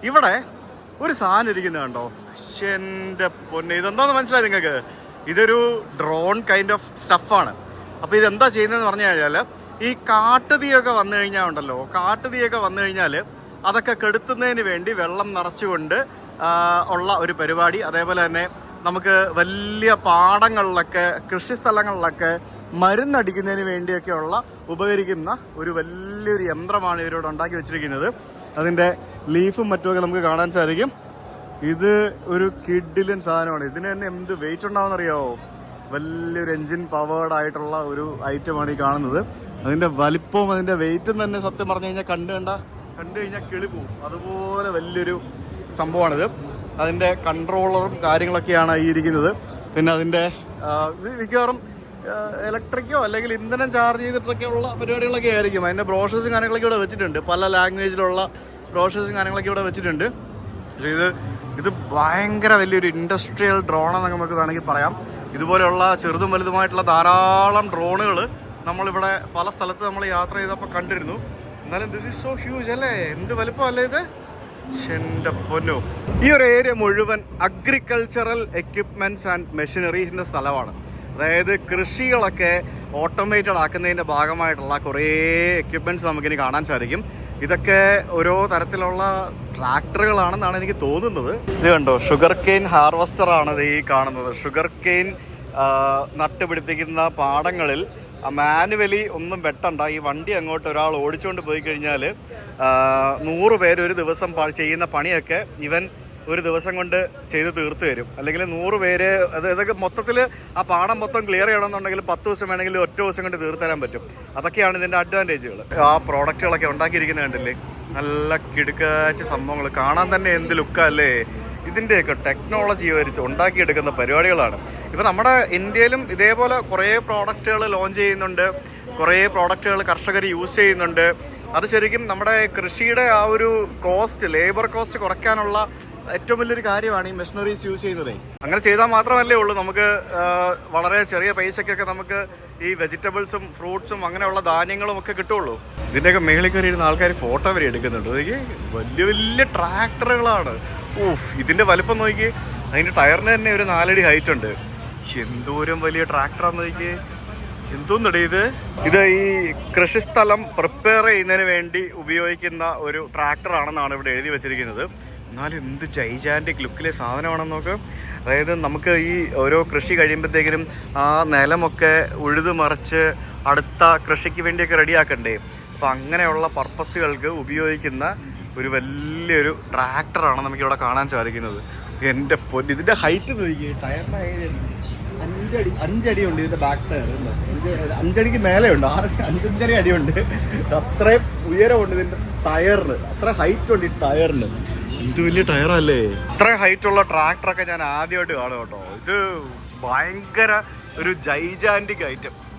ഇവിടെ ഒരു സാധനം ഇരിക്കുന്നത് കണ്ടോ? എൻ്റെ പൊന്നെ, ഇതെന്താന്ന് മനസ്സിലായി നിങ്ങൾക്ക്? ഇതൊരു ഡ്രോൺ കൈൻഡ് ഓഫ് സ്റ്റഫാണ്. അപ്പോൾ ഇതെന്താ ചെയ്യുന്നതെന്ന് പറഞ്ഞു കഴിഞ്ഞാൽ, ഈ കാട്ടുതീയൊക്കെ വന്നു കഴിഞ്ഞാൽ ഉണ്ടല്ലോ, കാട്ടുതീയൊക്കെ വന്നു കഴിഞ്ഞാൽ അതൊക്കെ കെടുത്തുന്നതിന് വേണ്ടി വെള്ളം നിറച്ചുകൊണ്ട് ഉള്ള ഒരു പരിപാടി. അതേപോലെ തന്നെ നമുക്ക് വലിയ പാടങ്ങളിലൊക്കെ കൃഷി സ്ഥലങ്ങളിലൊക്കെ മരുന്നടിക്കുന്നതിന് വേണ്ടിയൊക്കെയുള്ള ഉപകരിക്കുന്ന ഒരു വലിയൊരു യന്ത്രമാണ് ഇവരോട് ഉണ്ടാക്കി വെച്ചിരിക്കുന്നത്. അതിൻ്റെ ലീഫും മറ്റുമൊക്കെ നമുക്ക് കാണാൻ സാധിക്കും. ഇത് ഒരു കിഡിലൻ സാധനമാണ്. ഇതിന് തന്നെ എന്ത് വെയിറ്റ് ഉണ്ടാവുമെന്ന് അറിയാമോ? വലിയൊരു എൻജിൻ പവേർഡ് ആയിട്ടുള്ള ഒരു ഐറ്റമാണ് ഈ കാണുന്നത്. അതിൻ്റെ വലിപ്പവും അതിൻ്റെ വെയിറ്റും തന്നെ സത്യം പറഞ്ഞു കഴിഞ്ഞാൽ കണ്ടു കഴിഞ്ഞാൽ കിളി പോവും. അതുപോലെ വലിയൊരു സംഭവമാണിത്. അതിൻ്റെ കൺട്രോളറും കാര്യങ്ങളൊക്കെയാണ് ഈ ഇരിക്കുന്നത്. പിന്നെ അതിൻ്റെ മിക്കവാറും ഇലക്ട്രിക്കോ അല്ലെങ്കിൽ ഇന്ധനം ചാർജ് ചെയ്തിട്ടൊക്കെയുള്ള പരിപാടികളൊക്കെ ആയിരിക്കും. അതിൻ്റെ ബ്രോഷേഴ്സും കാര്യങ്ങളൊക്കെ ഇവിടെ വെച്ചിട്ടുണ്ട്. പല ലാംഗ്വേജിലുള്ള ബ്രോഷേഴ്സും കാര്യങ്ങളൊക്കെ ഇവിടെ വെച്ചിട്ടുണ്ട്. പക്ഷേ ഇത് ഭയങ്കര വലിയൊരു ഇൻഡസ്ട്രിയൽ ഡ്രോണെന്ന് നമുക്ക് വേണമെങ്കിൽ പറയാം. ഇതുപോലെയുള്ള ചെറുതും വലുതുമായിട്ടുള്ള ധാരാളം ഡ്രോണുകൾ നമ്മളിവിടെ പല സ്ഥലത്ത് നമ്മൾ യാത്ര ചെയ്തപ്പോൾ കണ്ടിരുന്നു. എന്നാലും ദിസ് ഈസ് സോ ഹ്യൂജ് അല്ലേ? എന്ത് വലുപ്പമല്ലേ ഇത്? എൻ്റെ പൊന്നോ. ഈ ഒരു ഏരിയ മുഴുവൻ അഗ്രികൾച്ചറൽ എക്യുപ്മെൻറ്റ്സ് ആൻഡ് മെഷീനറീസിൻ്റെ സ്ഥലമാണ്. അതായത് കൃഷികളൊക്കെ ഓട്ടോമേറ്റഡ് ആക്കുന്നതിൻ്റെ ഭാഗമായിട്ടുള്ള കുറേ എക്യുപ്മെൻറ്റ്സ് നമുക്കിനി കാണാൻ സാധിക്കും. ഇതൊക്കെ ഓരോ തരത്തിലുള്ള ട്രാക്ടറുകളാണെന്നാണ് എനിക്ക് തോന്നുന്നത്. ഇത് കണ്ടോ, ഷുഗർ കെയിൻ ഹാർവസ്റ്ററാണ് ഇത് ഈ കാണുന്നത്. ഷുഗർ കെയിൻ നട്ടുപിടിപ്പിക്കുന്ന പാടങ്ങളിൽ മാനുവലി ഒന്നും വെട്ടണ്ട. ഈ വണ്ടി അങ്ങോട്ട് ഒരാൾ ഓടിച്ചുകൊണ്ട് പോയി കഴിഞ്ഞാൽ 100 പേര് ഒരു ദിവസം ചെയ്യുന്ന പണിയൊക്കെ ഇവൻ ഒരു ദിവസം കൊണ്ട് ചെയ്ത് തീർത്ത് തരും. അല്ലെങ്കിൽ 100 പേര് ഇതൊക്കെ മൊത്തത്തിൽ ആ പാടം മൊത്തം ക്ലിയർ ചെയ്യണമെന്നുണ്ടെങ്കിൽ 10 ദിവസം വേണമെങ്കിൽ ഒറ്റ ദിവസം കൊണ്ട് തീർത്ത് തരാൻ പറ്റും. അതൊക്കെയാണ് ഇതിൻ്റെ അഡ്വാൻറ്റേജുകൾ. ആ പ്രോഡക്റ്റുകളൊക്കെ ഉണ്ടാക്കിയിരിക്കുന്നത് കണ്ടില്ലേ? നല്ല കിടുക്കാച്ച സംഭവങ്ങൾ. കാണാൻ തന്നെ എന്ത് ലുക്കല്ലേ? ഇതിൻ്റെയൊക്കെ ടെക്നോളജി വരിച്ച് ഉണ്ടാക്കിയെടുക്കുന്ന പരിപാടികളാണ്. ഇപ്പോൾ നമ്മുടെ ഇന്ത്യയിലും ഇതേപോലെ കുറേ പ്രോഡക്റ്റുകൾ ലോഞ്ച് ചെയ്യുന്നുണ്ട്. കുറേ പ്രോഡക്റ്റുകൾ കർഷകർ യൂസ് ചെയ്യുന്നുണ്ട്. അത് ശരിക്കും നമ്മുടെ കൃഷിയുടെ ആ ഒരു കോസ്റ്റ്, ലേബർ കോസ്റ്റ് കുറയ്ക്കാനുള്ള ഏറ്റവും വലിയൊരു കാര്യമാണ് ഈ മെഷീനറീസ് യൂസ് ചെയ്യുന്നത്. അങ്ങനെ ചെയ്താൽ മാത്രമല്ലേ ഉള്ളൂ നമുക്ക് വളരെ ചെറിയ പൈസക്കൊക്കെ നമുക്ക് ഈ വെജിറ്റബിൾസും ഫ്രൂട്ട്സും അങ്ങനെയുള്ള ധാന്യങ്ങളും ഒക്കെ കിട്ടുള്ളൂ. ഇതിൻ്റെയൊക്കെ മേളിൽ കയറിയിരുന്ന ആൾക്കാർ ഫോട്ടോ വരെ എടുക്കുന്നുണ്ട്. വലിയ വലിയ ട്രാക്ടറുകളാണ്. ഇതിൻ്റെ വലിപ്പം നോക്കി, അതിൻ്റെ ടയറിന് തന്നെ ഒരു 4 അടി ഹൈറ്റ് ഉണ്ട്. എന്തോരം വലിയ ട്രാക്ടറാന്ന് നോക്കി. എന്തോന്നടേ ഇത് ഈ കൃഷിസ്ഥലം പ്രിപ്പയർ ചെയ്യുന്നതിന് വേണ്ടി ഉപയോഗിക്കുന്ന ഒരു ട്രാക്ടറാണെന്നാണ് ഇവിടെ എഴുതി വെച്ചിരിക്കുന്നത്. എന്നാലും എന്ത് ജൈജാൻറ്റിക് ലുക്കിലെ സാധനമാണെന്ന് നോക്ക്. അതായത് നമുക്ക് ഈ ഓരോ കൃഷി കഴിയുമ്പോഴത്തേക്കിനും ആ നിലമൊക്കെ ഉഴുതു മറിച്ച് അടുത്ത കൃഷിക്ക് വേണ്ടിയൊക്കെ റെഡിയാക്കണ്ടേ? അപ്പം അങ്ങനെയുള്ള പർപ്പസുകൾക്ക് ഉപയോഗിക്കുന്ന ഒരു വലിയൊരു ട്രാക്ടറാണ് നമുക്കിവിടെ കാണാൻ സാധിക്കുന്നത്. എൻ്റെ പൊന്ന്, ഇതിൻ്റെ ഹൈറ്റ് നോക്കി. ടയറിൻ്റെ 5 അടി ഉണ്ട് ഇതിൻ്റെ ബാക്ക് ടയർ. 5 അടിക്ക് മേലെയുണ്ട്, 5.5 അടിയുണ്ട്. അത്രയും ഉയരമുണ്ട് ഇതിൻ്റെ ടയറിന്. അത്ര ഹൈറ്റ് ഉണ്ട് ഈ ടയറിന്. എന്ത് വലിയ ടയറല്ലേ! ഇത്ര ഹൈറ്റുള്ള ട്രാക്ടറൊക്കെ ഞാൻ ആദ്യമായിട്ട് കാണും കേട്ടോ. ഇത് ഭയങ്കര ഒരു ജൈജാൻറ്റിക് ഐറ്റം.